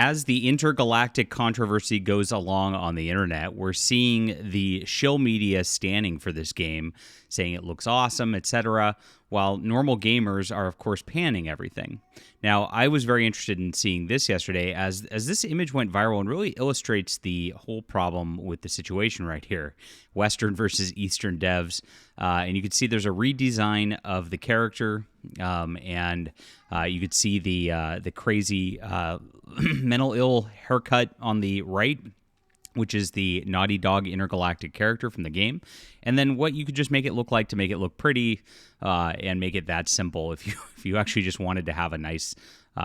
As the intergalactic controversy goes along on the internet, we're seeing the shill media standing for this game, saying it looks awesome, etc., while normal gamers are, of course, panning everything. Now, I was very interested in seeing this yesterday as this image went viral and really illustrates the whole problem with the situation right here. Western versus Eastern devs. And you can see there's a redesign of the character, and you could see the crazy mental ill haircut on the right, which is the Naughty Dog intergalactic character from the game. And then what you could just make it look like to make it look pretty and make it that simple if you actually just wanted to have a nice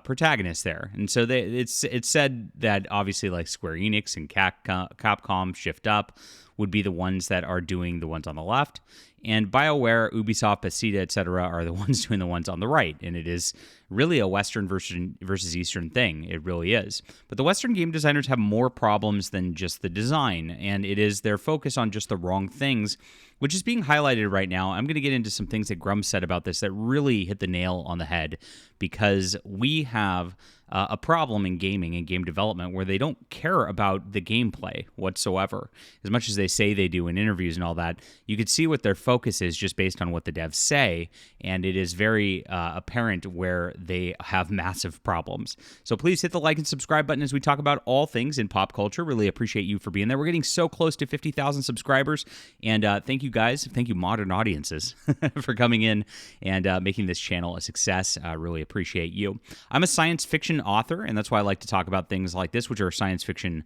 protagonist there. And so it's said that obviously like Square Enix and Capcom Shift Up would be the ones that are doing the ones on the left. And BioWare, Ubisoft, Bethesda, etc. are the ones doing the ones on the right. And it is really a Western versus Eastern thing. It really is. But the Western game designers have more problems than just the design. And it is their focus on just the wrong things, which is being highlighted right now. I'm going to get into some things that Grum said about this that really hit the nail on the head, because we have a problem in gaming and game development where they don't care about the gameplay whatsoever. As much as they say they do in interviews and all that, you could see what their focus is just based on what the devs say, and it is very apparent where they have massive problems. So please hit the like and subscribe button as we talk about all things in pop culture. Really appreciate you for being there. We're getting so close to 50,000 subscribers, and thank you guys, thank you modern audiences for coming in and making this channel a success. I really appreciate you. I'm a science fiction author, and that's why I like to talk about things like this, which are science fiction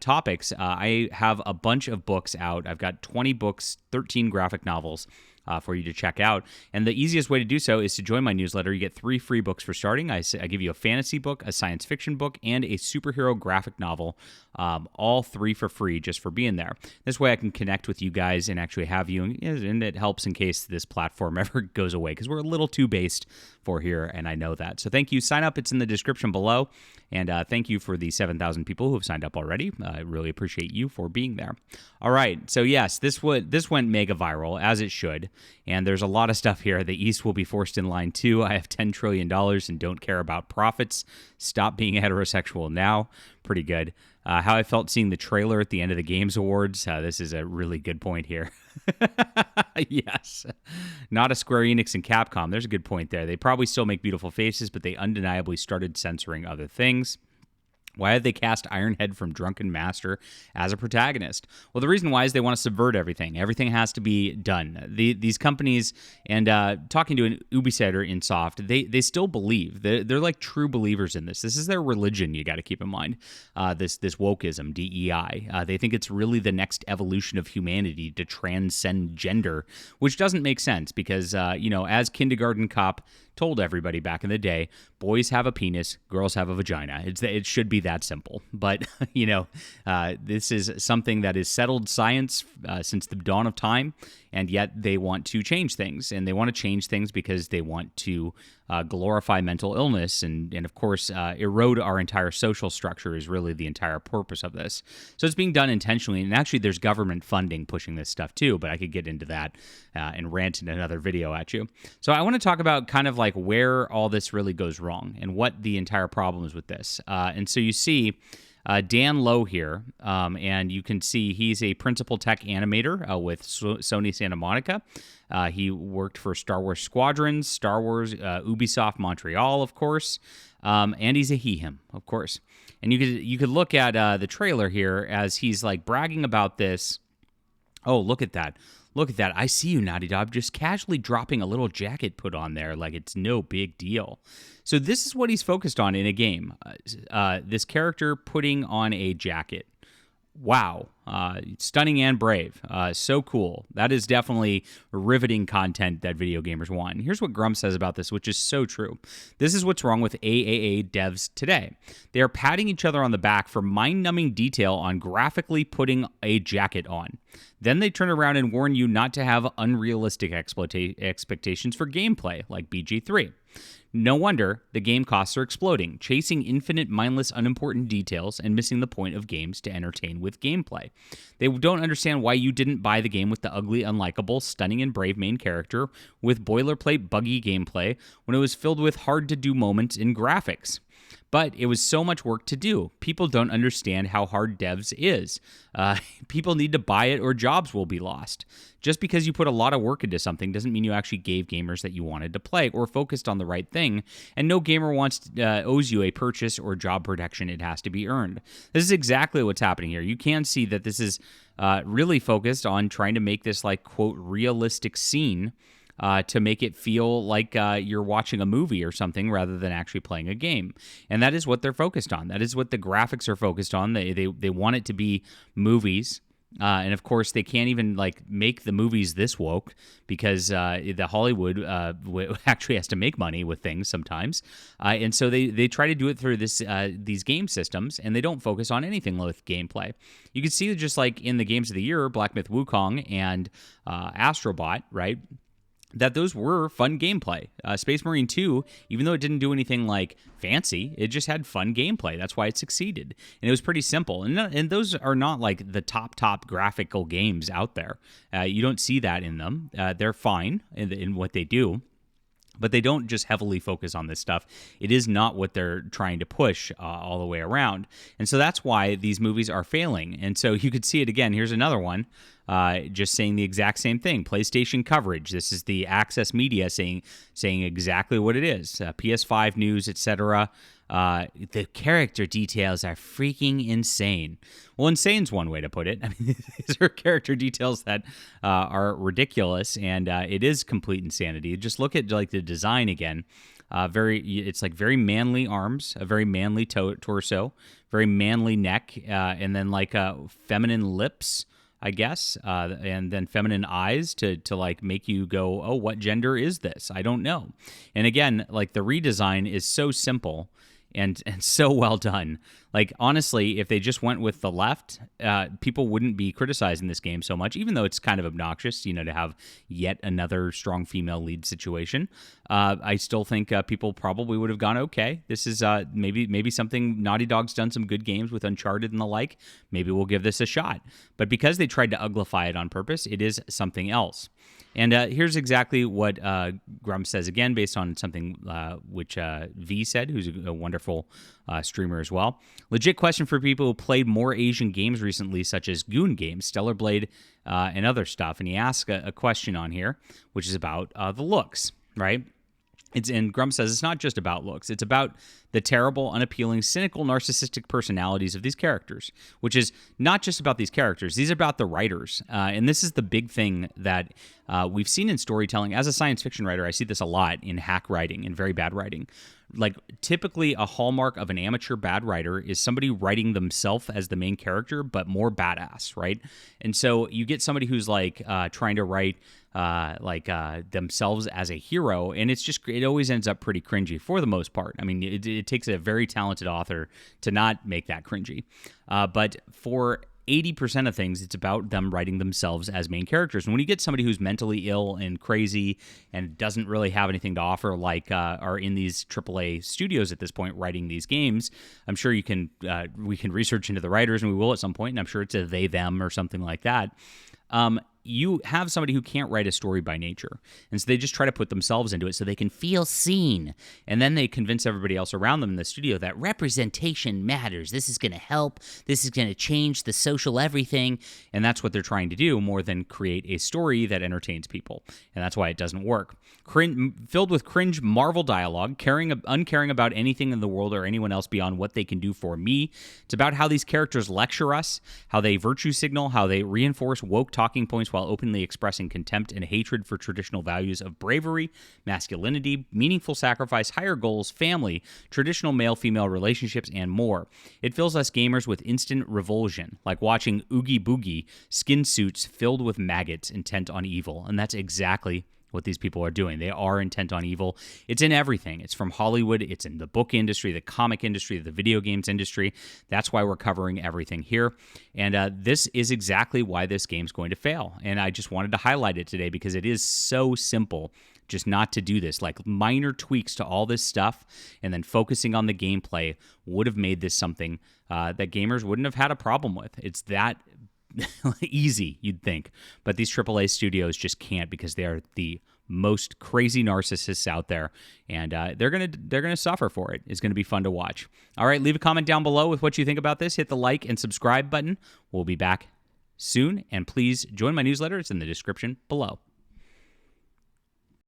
topics. I have a bunch of books out. I've got 20 books, 13 graphic novels for you to check out. And the easiest way to do so is to join my newsletter. You get 3 free books for starting. I give you a fantasy book, a science fiction book, and a superhero graphic novel, all 3 for free just for being there. This way I can connect with you guys and actually have you, and it helps in case this platform ever goes away, because we're a little too based for here, and I know that. So thank you. Sign up. It's in the description below. And thank you for the 7,000 people who have signed up already. I really appreciate you for being there. All right. So yes, this went mega viral, as it should. And there's a lot of stuff here. The East will be forced in line too. I have $10 trillion and don't care about profits. Stop being heterosexual now. Pretty good. How I felt seeing the trailer at the end of the Games Awards. This is a really good point here. Yes. Not a Square Enix and Capcom. There's a good point there. They probably still make beautiful faces, but they undeniably started censoring other things. Why have they cast Ironhead from Drunken Master as a protagonist? Well, the reason why is they want to subvert everything. Everything has to be done. These companies, and talking to an Ubisoft in Soft, they still believe. They're like true believers in this. This is their religion, you got to keep in mind. This wokeism, DEI. They think it's really the next evolution of humanity to transcend gender, which doesn't make sense because, as Kindergarten Cop told everybody back in the day, boys have a penis, girls have a vagina. It should be that simple. But, this is something that is settled science since the dawn of time, and yet they want to change things. And they want to change things because they want to glorify mental illness and of course, erode our entire social structure is really the entire purpose of this. So it's being done intentionally, and actually there's government funding pushing this stuff too, but I could get into that and rant in another video at you. So I want to talk about kind of like where all this really goes wrong and what the entire problem is with this. And so you see Dan Lowe here, and you can see he's a principal tech animator with Sony Santa Monica. He worked for Star Wars Squadrons, Star Wars, Ubisoft Montreal, of course, and he's a he/him, of course. And you could look at the trailer here as he's like bragging about this. Oh, look at that. Look at that. I see you, Naughty Dog, just casually dropping a little jacket put on there like it's no big deal. So this is what he's focused on in a game. This character putting on a jacket. Wow. Stunning and brave. So cool. That is definitely riveting content that video gamers want. And here's what Grum says about this, which is so true. This is what's wrong with AAA devs today. They are patting each other on the back for mind-numbing detail on graphically putting a jacket on. Then they turn around and warn you not to have unrealistic expectations for gameplay, like BG3. No wonder the game costs are exploding, chasing infinite, mindless, unimportant details and missing the point of games to entertain with gameplay. They don't understand why you didn't buy the game with the ugly, unlikable, stunning, and brave main character with boilerplate, buggy gameplay when it was filled with hard-to-do moments in graphics. But it was so much work to do. People don't understand how hard devs is. People need to buy it or jobs will be lost. Just because you put a lot of work into something doesn't mean you actually gave gamers that you wanted to play or focused on the right thing. And no gamer owes you a purchase or job protection. It has to be earned. This is exactly what's happening here. You can see that this is really focused on trying to make this like, quote, realistic scene to make it feel like you're watching a movie or something rather than actually playing a game. And that is what they're focused on. That is what the graphics are focused on. They want it to be movies. And of course, they can't even like make the movies this woke because the Hollywood actually has to make money with things sometimes, and so they try to do it through these game systems, and they don't focus on anything with gameplay. You can see just like in the games of the year, Black Myth Wukong and Astrobot, right? That those were fun gameplay. Space Marine 2, even though it didn't do anything like fancy, it just had fun gameplay. That's why it succeeded. And it was pretty simple. And those are not like the top graphical games out there. You don't see that in them. They're fine in what they do. But they don't just heavily focus on this stuff. It is not what they're trying to push all the way around. And so that's why these movies are failing. And so you could see it again. Here's another one just saying the exact same thing. PlayStation coverage. This is the Access Media saying exactly what it is. PS5 news, etc. The character details are freaking insane. Well, insane's one way to put it. I mean, these are character details that are ridiculous, and it is complete insanity. Just look at like the design again. It's like very manly arms, a very manly torso, very manly neck, and then like feminine lips, I guess, and then feminine eyes to like make you go, oh, what gender is this? I don't know. And again, like the redesign is so simple and so well done. Like, honestly, if they just went with the left, people wouldn't be criticizing this game so much, even though it's kind of obnoxious, to have yet another strong female lead situation. I still think people probably would have gone, okay, this is maybe something. Naughty Dog's done some good games with Uncharted and the like. Maybe we'll give this a shot. But because they tried to uglify it on purpose, it is something else. And here's exactly what Grum says again, based on something which V said, who's a wonderful streamer as well. Legit question for people who played more Asian games recently, such as Goon Games, Stellar Blade, and other stuff. And he asks a question on here, which is about the looks, right? And Grum says it's not just about looks. It's about the terrible, unappealing, cynical, narcissistic personalities of these characters, which is not just about these characters. These are about the writers. And this is the big thing that we've seen in storytelling. As a science fiction writer, I see this a lot in hack writing and very bad writing. Like, typically a hallmark of an amateur bad writer is somebody writing themselves as the main character, but more badass, right? And so you get somebody who's like trying to write themselves as a hero, and it always ends up pretty cringy for the most part. I mean, it takes a very talented author to not make that cringy. But for 80% of things, it's about them writing themselves as main characters. And when you get somebody who's mentally ill and crazy and doesn't really have anything to offer, like are in these AAA studios at this point writing these games, I'm sure we can research into the writers, and we will at some point, and I'm sure it's a they, them, or something like that. You have somebody who can't write a story by nature. And so they just try to put themselves into it so they can feel seen. And then they convince everybody else around them in the studio that representation matters. This is going to help. This is going to change the social everything. And that's what they're trying to do more than create a story that entertains people. And that's why it doesn't work. Filled with cringe Marvel dialogue, uncaring about anything in the world or anyone else beyond what they can do for me. It's about how these characters lecture us, how they virtue signal, how they reinforce woke talking points while openly expressing contempt and hatred for traditional values of bravery, masculinity, meaningful sacrifice, higher goals, family, traditional male-female relationships, and more. It fills us gamers with instant revulsion, like watching Oogie Boogie skin suits filled with maggots intent on evil. And that's exactly what these people are doing. They are intent on evil. It's in everything. It's from Hollywood. It's in the book industry, the comic industry, the video games industry. That's why we're covering everything here. And this is exactly why this game's going to fail. And I just wanted to highlight it today because it is so simple just not to do this. Like, minor tweaks to all this stuff and then focusing on the gameplay would have made this something that gamers wouldn't have had a problem with. It's that easy, you'd think. But these AAA studios just can't because they are the most crazy narcissists out there, and they're gonna suffer for it. It's gonna be fun to watch. All right, leave a comment down below with what you think about this. Hit the like and subscribe button. We'll be back soon, and please join my newsletter. It's in the description below.